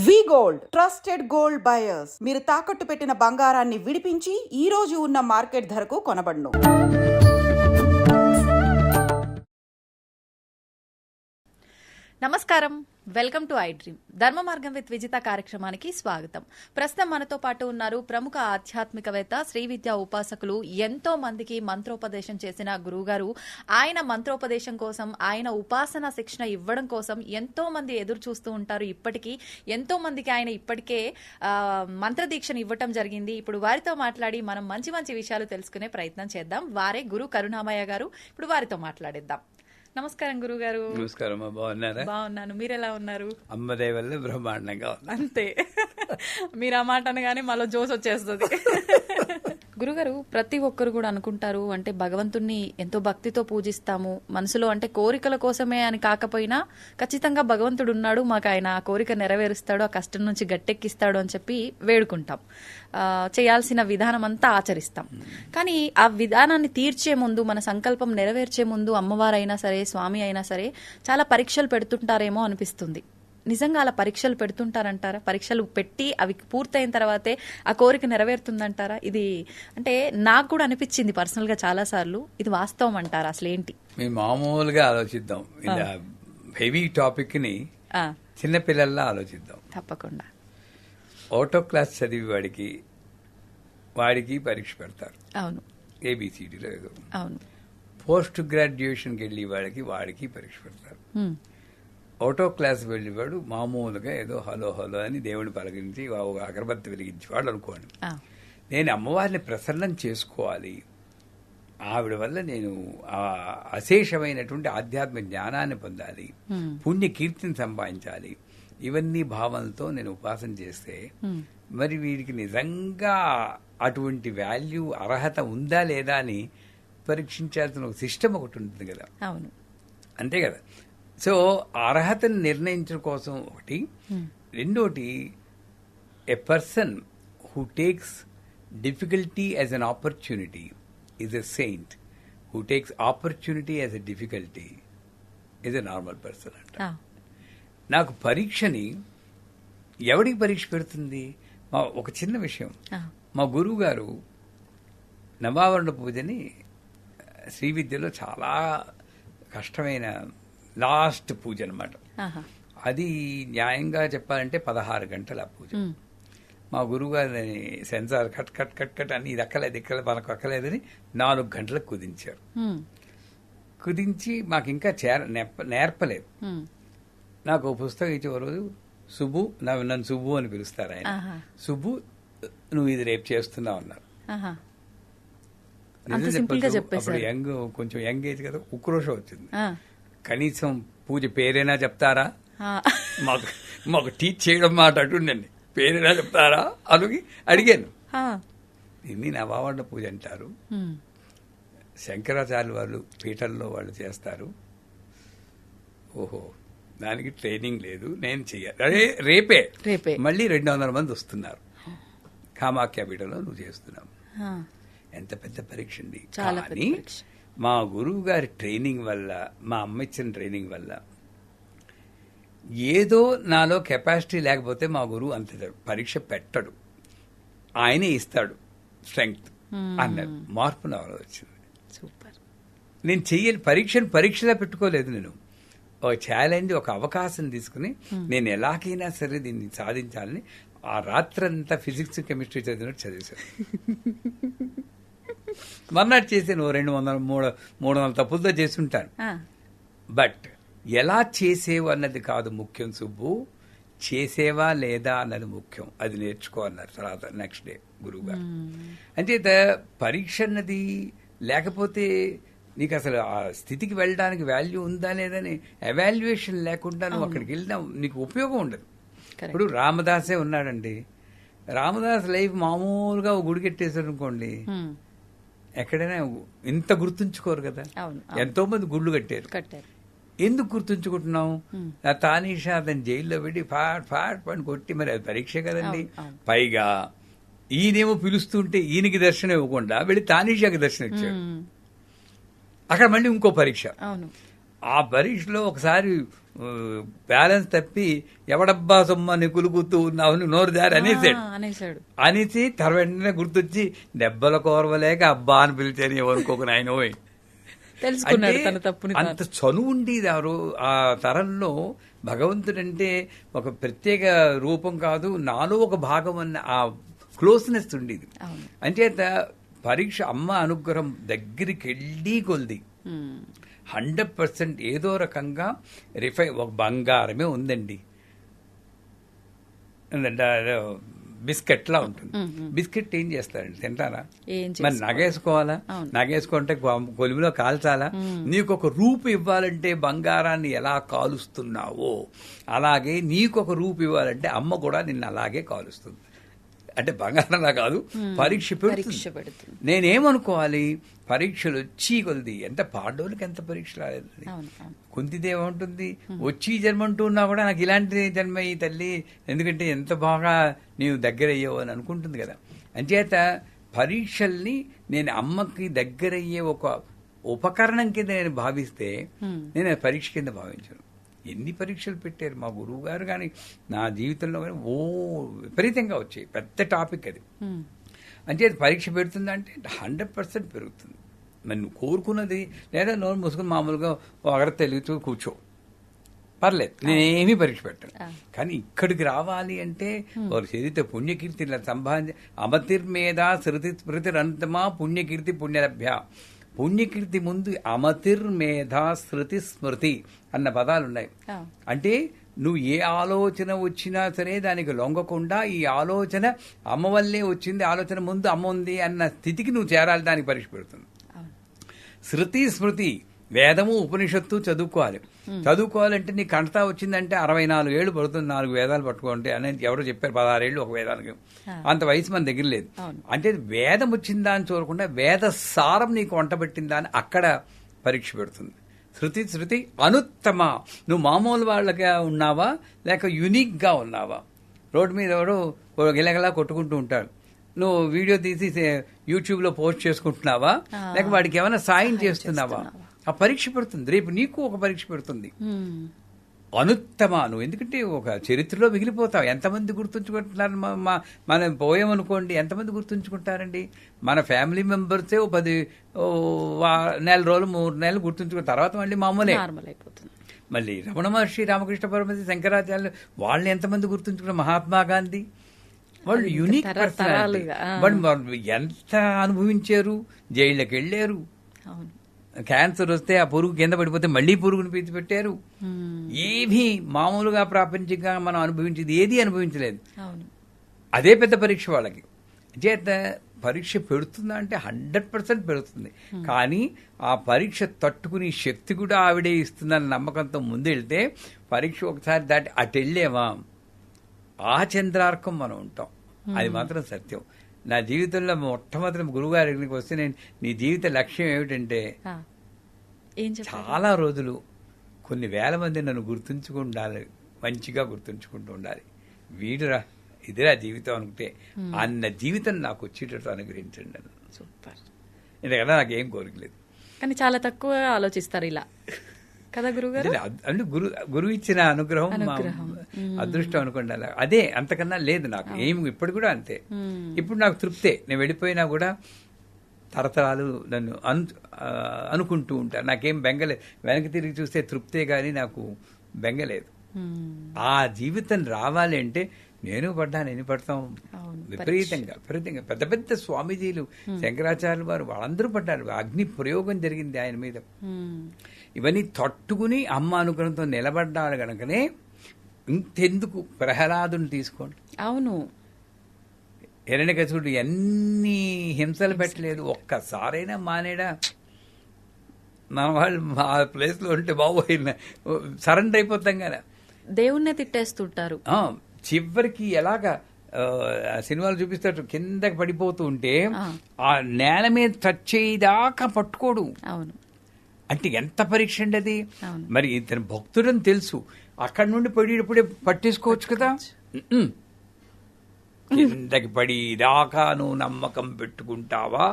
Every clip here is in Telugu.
వి గోల్డ్ ట్రస్టెడ్ గోల్డ్ బయర్స్. మీరు తాకట్టు పెట్టిన బంగారాన్ని విడిపించి ఈ రోజు ఉన్న మార్కెట్ ధరకు కొనబడును. నమస్కారం, వెల్కమ్ టు ఐ డ్రీమ్. ధర్మ మార్గం విత్ విజిత కార్యక్రమానికి స్వాగతం. ప్రస్తుతం మనతో పాటు ఉన్నారు ప్రముఖ ఆధ్యాత్మికవేత్త, శ్రీ విద్యా ఉపాసకులు, ఎంతో మందికి మంత్రోపదేశం చేసిన గురువుగారు. ఆయన మంత్రోపదేశం కోసం, ఆయన ఉపాసన శిక్షణ ఇవ్వడం కోసం ఎంతో మంది ఎదురు చూస్తూ ఉంటారు. ఇప్పటికీ ఎంతో మందికి ఆయన ఇప్పటికే మంత్రదీక్షను ఇవ్వటం జరిగింది. ఇప్పుడు వారితో మాట్లాడి మనం మంచి మంచి విషయాలు తెలుసుకునే ప్రయత్నం చేద్దాం. వారే గురు కరుణామయ్య గారు. ఇప్పుడు వారితో మాట్లాడిద్దాం. నమస్కారం గురుగారు. నమస్కారం. బాగున్నారా? బాగున్నాను, మీరు ఎలా ఉన్నారు? అమ్మదే వల్ల బ్రహ్మాండంగా అంతే, మీరు ఆ మాట అనగానే మాలో జోస్ వచ్చేస్తుంది. గురుగారు, ప్రతి ఒక్కరు కూడా అనుకుంటారు, అంటే భగవంతుణ్ణి ఎంతో భక్తితో పూజిస్తాము, మనసులో అంటే కోరికల కోసమే అని కాకపోయినా ఖచ్చితంగా భగవంతుడు ఉన్నాడు, మాకు ఆయన ఆ కోరిక నెరవేరుస్తాడు, ఆ కష్టం నుంచి గట్టెక్కిస్తాడు అని చెప్పి వేడుకుంటాం, చేయాల్సిన విధానం అంతా ఆచరిస్తాం. కానీ ఆ విధానాన్ని తీర్చే ముందు, మన సంకల్పం నెరవేర్చే ముందు అమ్మవారైనా సరే, స్వామి అయినా సరే చాలా పరీక్షలు పెడుతుంటారేమో అనిపిస్తుంది. నిజంగా అలా పరీక్షలు పెడుతుంటారంటారా? పరీక్షలు పెట్టి అవి పూర్తయిన తర్వాతే ఆ కోరిక నెరవేరుతుందంటారా? ఇది అంటే నాకు కూడా అనిపించింది పర్సనల్ గా చాలా సార్లు. ఇది వాస్తవం అంటారా? అసలు ఏంటి? మేము మామూలుగా ఆలోచిద్దాం, ఇలా హెవీ టాపిక్ ని చిన్నపిల్లల్లా ఆలోచిద్దాం. తప్పకుండా. ఆటో క్లాస్ చదివి వాడికి పరీక్ష పెడతారు. అవును. ఏబిసిడీలో ఏదో. అవును. పోస్ట్ గ్రాడ్యుయేషన్కి వెళ్ళి వాడికి పరీక్ష పెడతారు. ఆటో క్లాస్ వెళ్ళేవాడు మామూలుగా ఏదో హలో హలో అని దేవుని పలకరించి ఒక అగరబత్తి వెలిగించేవాడు అనుకోండి. నేను అమ్మవారిని ప్రసన్నం చేసుకోవాలి, ఆవిడ వల్ల నేను అశేషమైనటువంటి ఆధ్యాత్మిక జ్ఞానాన్ని పొందాలి, పుణ్య కీర్తిని సంపాదించాలి, ఇవన్నీ భావనలతో నేను ఉపాసన చేస్తే మరి వీడికి నిజంగా అటువంటి వాల్యూ, అర్హత ఉందా లేదా అని పరీక్షించాల్సిన ఒక సిస్టమ్ ఒకటి ఉంటుంది కదా. అవును, అంతే కదా. సో అర్హతను నిర్ణయించడం కోసం ఒకటి. రెండోటి, a person who takes difficulty as an opportunity is a saint, who takes opportunity as a difficulty is a normal person అంట. నాకు పరీక్షని ఎవడికి పరీక్ష పెడుతుంది? ఒక చిన్న విషయం, మా గురువు గారు నవావరణ పూజని శ్రీ విద్యలో చాలా కష్టమైన లాస్ట్ పూజ అనమాట. అది న్యాయంగా చెప్పాలంటే 16 గంటల పూజ. మా గురువు గారిని censor cut cut cut cut అని ఇది ఎక్కలేదు మనకు అక్కలేదని 4 గంటలకు కుదించారు. కుదించి మాకు ఇంకా నేర్పలేదు. నాకు ఒక పుస్తకం ఇచ్చే రోజు, సుబ్బు, నన్ను సుబ్బు అని పిలుస్తారు ఆయన, సుబ్బు నువ్వు ఇది రేపు చేస్తున్నావు అన్నారు. అప్పుడు కొంచెం యంగ్ ఏజ్ కదా, ఉక్రోషం వచ్చింది. కనీసం పూజ పేరైనా చెప్తారా, మాకు టీచ్ చేయడం మాట అటుండండి, పేరైనా చెప్తారా అని అడిగాను. దీన్ని నవావరణ పూజ అంటారు, శంకరాచార్య వాళ్ళు పీఠంలో వాళ్ళు చేస్తారు. ఓహో, దానికి ట్రైనింగ్ లేదు, నేను చెయ్యాలి. రేపే మళ్ళీ 200 మంది వస్తున్నారు, కామాఖ్య పీఠంలో నువ్వు చేస్తున్నావు. ఎంత పెద్ద పరీక్ష అండి. కానీ మా గురువు గారి ట్రైనింగ్ వల్ల, మా అమ్మ ఇచ్చిన ట్రైనింగ్ వల్ల ఏదో నాలో కెపాసిటీ లేకపోతే మా గురువు అంత పరీక్ష పెట్టడు, ఆయనే ఇస్తాడు స్ట్రెంగ్త్ అన్నారు. మార్పు నాలో వచ్చింది. సూపర్. నేను చెయ్యాలి పరీక్షలా పెట్టుకోలేదు, నేను ఒక ఛాలెంజ్, ఒక అవకాశం తీసుకుని నేను ఎలాగైనా సరే దీన్ని సాధించాలని ఆ రాత్రంతా ఫిజిక్స్ కెమిస్ట్రీ చదివినట్టు చదివేశాను. మర్నాడు చేసాను 200-300 తప్పులతో చేస్తుంటాను. బట్ ఎలా చేసేవు అన్నది కాదు ముఖ్యం సుబ్బు, చేసేవా లేదా అన్నది ముఖ్యం, అది నేర్చుకో అన్నారు తర్వాత నెక్స్ట్ డే గురువు గారు. అంచేత పరీక్ష అన్నది లేకపోతే నీకు అసలు ఆ స్థితికి వెళ్ళడానికి వాల్యూ ఉందా లేదని ఎవాల్యుయేషన్ లేకుండా నువ్వు అక్కడికి వెళ్ళినా నీకు ఉపయోగం ఉండదు. ఇప్పుడు రామదాసే ఉన్నాడండి, రామదాస్ లైఫ్ మామూలుగా ఒక గుడి కట్టేశారు అనుకోండి, ఎక్కడైనా ఇంత గుర్తుంచుకోరు కదా. ఎంతో మంది గుళ్ళు కట్టారు. ఎందుకు గుర్తుంచుకుంటున్నాం? తానీషా అతను జైల్లో పెట్టి ఫాట్ పని కొట్టి, మరి అది పరీక్ష కదండి. పైగా ఈయనేమో పిలుస్తుంటే ఈయనకి దర్శనం ఇవ్వకుండా వెళ్ళి తానీషాకి దర్శనం ఇచ్చాడు. అక్కడ మళ్ళీ ఇంకో పరీక్ష. ఆ పరీక్షలో ఒకసారి బ్యాలెన్స్ తప్పి ఎవడబ్బా సొమ్మని కులుకుతూ ఉన్నావు నోరు జారి అనేసాడు. అనేసి వెంటనే గుర్తొచ్చి దెబ్బల కోరవలేక అబ్బా అని పిలిచాను ఎవరుకోక ఆయన పోయి తెలుసుకున్నాడు తన తప్పుని. అంత చనువు ఉండేది ఆ తరంలో. భగవంతుడంటే ఒక ప్రత్యేక రూపం కాదు, నాలో ఒక భాగం అన్న ఆ క్లోజ్నెస్ ఉండేది. అంచేత పరీక్ష అమ్మ అనుగ్రహం దగ్గరికి వెళ్ళి కొలిది 100% ఏదో రకంగా ఒక బంగారమే ఉందండి. బిస్కెట్ లా ఉంటుంది. బిస్కెట్ ఏం చేస్తారండి, తింటారా? మరి నగేసుకోవాలా? నగేసుకుంటే కొలిమిలో కాల్చాలా? నీకు ఒక రూపు ఇవ్వాలంటే బంగారాన్ని ఎలా కాలుస్తున్నావో అలాగే నీకు ఒక రూపు ఇవ్వాలంటే అమ్మ కూడా నిన్ను అలాగే కాలుస్తుంది. అంటే బంగారంలా కాదు, పరీక్ష పెడుతుంది. నేనేమనుకోవాలి, పరీక్షలు వచ్చి కొలిది ఎంత పాండవులకి ఎంత పరీక్ష రాలేదు. కుంతిదేవుంటుంది వచ్చి జన్మ అంటున్నా కూడా నాకు ఇలాంటి జన్మ ఈ తల్లి, ఎందుకంటే ఎంత బాగా నీవు దగ్గరయ్యావు అని అనుకుంటుంది కదా. అంచేత పరీక్షల్ని నేను అమ్మకి దగ్గరయ్యే ఒక ఉపకరణం కింద నేను భావిస్తే నేను పరీక్ష కింద భావించను. ఎన్ని పరీక్షలు పెట్టారు మా గురువు గారు కానీ నా జీవితంలో కానీ విపరీతంగా వచ్చాయి. పెద్ద టాపిక్ అది. అంటే పరీక్ష పెడుతుందా అంటే 100% పెరుగుతుంది. మరి నువ్వు కోరుకున్నది లేదా నోరు మూసుకుని మామూలుగా ఒకరి తెలుగుతూ కూర్చో, పర్లేదు, నేనేమీ పరీక్ష పెట్టాను. కానీ ఇక్కడికి రావాలి అంటే వారు చదివితే పుణ్యకీర్తి సంపాదించి అమతిర్మేధ శృతి స్మృతిరంతమా పుణ్యకీర్తి పుణ్యలభ్య. పుణ్యకీర్తి ముందు అమతిర్మేధ శృతి స్మృతి అన్న పదాలు ఉన్నాయి. అంటే నువ్వు ఏ ఆలోచన వచ్చినా సరే దానికి లొంగకుండా ఈ ఆలోచన అమ్మ వల్లే వచ్చింది, ఆలోచన ముందు అమ్మ ఉంది అన్న స్థితికి నువ్వు చేరాలి. దానికి పరీక్ష పెడుతుంది. శృతి స్మృతి, వేదము ఉపనిషత్తు చదువుకోవాలి. చదువుకోవాలంటే నీ కంటతా వచ్చిందంటే 64 ఏళ్ళు పడుతుంది 4 వేదాలు పట్టుకుంటే అనేది ఎవరో చెప్పారు. 16 ఏళ్ళు ఒక వేదానికి. అంత వయసు మన దగ్గర లేదు. అంటే వేదం వచ్చిందా అని చూడకుండా వేద సారం నీకు వంట పెట్టిందా అని అక్కడ పరీక్ష పెడుతుంది. శృతి శృతి అనుత్తమ, నువ్వు మామూలు వాళ్ళగా ఉన్నావా లేక యునిక్ గా ఉన్నావా? రోడ్డు మీద ఎవరు గిలగలా కొట్టుకుంటూ ఉంటాడు, నువ్వు వీడియో తీసి యూట్యూబ్ లో పోస్ట్ చేసుకుంటున్నావా లేక వాడికి ఏమైనా సాయం చేస్తున్నావా? ఆ పరీక్ష పెడుతుంది. రేపు నీకు ఒక పరీక్ష పెడుతుంది. అనుత్తమ నువ్వు, ఎందుకంటే ఒక చరిత్రలో మిగిలిపోతావు. ఎంతమంది గుర్తుంచుకుంటున్నారు? మనం పోయామనుకోండి, ఎంతమంది గుర్తుంచుకుంటారండి? మన ఫ్యామిలీ మెంబర్సే 10 నెల రోజులు 3 నెలలు గుర్తుంచుకున్న తర్వాత మళ్ళీ మామూలే అయిపోతుంది. మళ్ళీ రమణ మహర్షి, రామకృష్ణ పరమహంస, శంకరాచార్యులు వాళ్ళని ఎంతమంది గుర్తుంచుకున్న? మహాత్మా గాంధీ వాళ్ళు యూనిక్ పర్సనాలిటీ. వాళ్ళు ఎంత అనుభవించారు, జైళ్ళకి వెళ్ళారు. క్యాన్సర్ వస్తే ఆ పురుగు కింద పడిపోతే మళ్లీ పురుగును పీచి పెట్టారు. ఏమీ మామూలుగా ప్రాపంచికంగా మనం అనుభవించేది ఏది అనుభవించలేదు. అదే పెద్ద పరీక్ష వాళ్ళకి. చేత పరీక్ష పెడుతుందా అంటే 100% పెడుతుంది. కానీ ఆ పరీక్ష తట్టుకునే శక్తి కూడా ఆవిడే ఇస్తుందన్న నమ్మకంతో ముందెళ్తే పరీక్ష ఒకసారి దాటి అటు వెళ్ళేవా ఆ చంద్రార్కం మనం ఉంటాం. అది మాత్రం సత్యం. నా జీవితంలో మొట్టమొదటి గురువుగారి దగ్గరికి వస్తే నేను నీ జీవిత లక్ష్యం ఏమిటంటే చాలా రోజులు కొన్ని వేల మంది నన్ను గుర్తుంచుకుండాలి, మంచిగా గుర్తుంచుకుంటూ ఉండాలి. వీడురా ఇదిరా జీవితం అనుకుంటే అన్న జీవితం నాకు వచ్చేటట్టు అనుగ్రహించండి నన్ను. సూపర్. ఎందుకంటే నాకేం కోరికలేదు. కానీ చాలా తక్కువ ఆలోచిస్తారు ఇలా కదా గురుగారు? అంటే గురువు ఇచ్చిన అనుగ్రహం అదృష్టం అనుకోండి. అలా అదే, అంతకన్నా లేదు నాకు ఏమి. ఇప్పుడు కూడా అంతే. ఇప్పుడు నాకు తృప్తే. నేను వెళ్ళిపోయినా కూడా తరతరాలు నన్ను అనుకుంటూ ఉంటాను. నాకేం బెంగలేదు. వెనక్కి తిరిగి చూస్తే తృప్తే గానీ నాకు బెంగలేదు. ఆ జీవితం రావాలి అంటే నేను పడ్డాను, ఎన్ని పడతాం విపరీతంగా పెద్ద పెద్ద స్వామీజీలు, శంకరాచార్యులు వారు వాళ్ళందరూ పడ్డారు. అగ్ని ప్రయోగం జరిగింది ఆయన మీద. ఇవన్నీ తట్టుకుని అమ్మ అనుగ్రహంతో నిలబడ్డాడు గనుకనే ఇంతెందుకు ప్రహ్లాదుని తీసుకోండి. అవును, హిరణ్యకశిపుడు ఎన్ని హింసలు పెట్టలేదు, ఒక్కసారైనా మానేడా? మన వాళ్ళు మా ప్లేస్ లో ఉంటే బాబోయ్ సరెండర్ అయిపోతాం కదా. దేవుణ్ణే తిట్టేస్తుంటారు. చివరికి ఎలాగా సినిమాలు చూపిస్తాడు, కిందకి పడిపోతూ ఉంటే ఆ నేల మీద టచ్ చేయదాకా పట్టుకోడు. అవును, అంటే ఎంత పరీక్ష అండి అది. మరి ఇతను భక్తుడని తెలుసు, అక్కడి నుండి పడేటప్పుడే పట్టేసుకోవచ్చు కదా. కిందకి పడి దాకా నువ్వు నమ్మకం పెట్టుకుంటావా,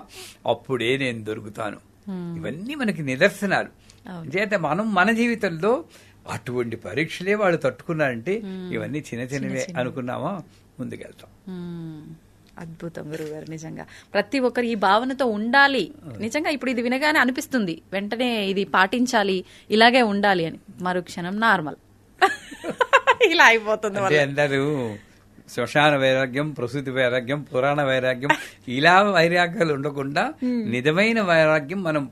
అప్పుడే నేను దొరుకుతాను. ఇవన్నీ మనకి నిదర్శనాలు. చేత మనం మన జీవితంలో అటువంటి పరీక్షలే వాళ్ళు తట్టుకున్నారంటే ఇవన్నీ చిన్న చిన్నవే అనుకున్నామా ముందుకెళ్తాం. అద్భుతం గురుగారు, నిజంగా ప్రతి ఒక్కరు ఈ భావనతో ఉండాలి. నిజంగా ఇప్పుడు ఇది వినగానే అనిపిస్తుంది వెంటనే ఇది పాటించాలి, ఇలాగే ఉండాలి అని. మరో క్షణం నార్మల్ ఇలా అయిపోతుంది. అంటే అందరూ శ్మశాన వైరాగ్యం, ప్రసూతి వైరాగ్యం, పురాణ వైరాగ్యం ఇలా వైరాగ్యాలు ఉండకుండా నిజమైన వైరాగ్యం మనం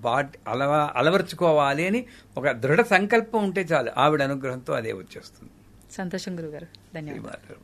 అలవర్చుకోవాలి అని ఒక దృఢ సంకల్పం ఉంటే చాలు, ఆవిడ అనుగ్రహంతో అదే వచ్చేస్తుంది. సంతోషం గురుగారు, ధన్యవాదాలు. ధన్యవాదాలు.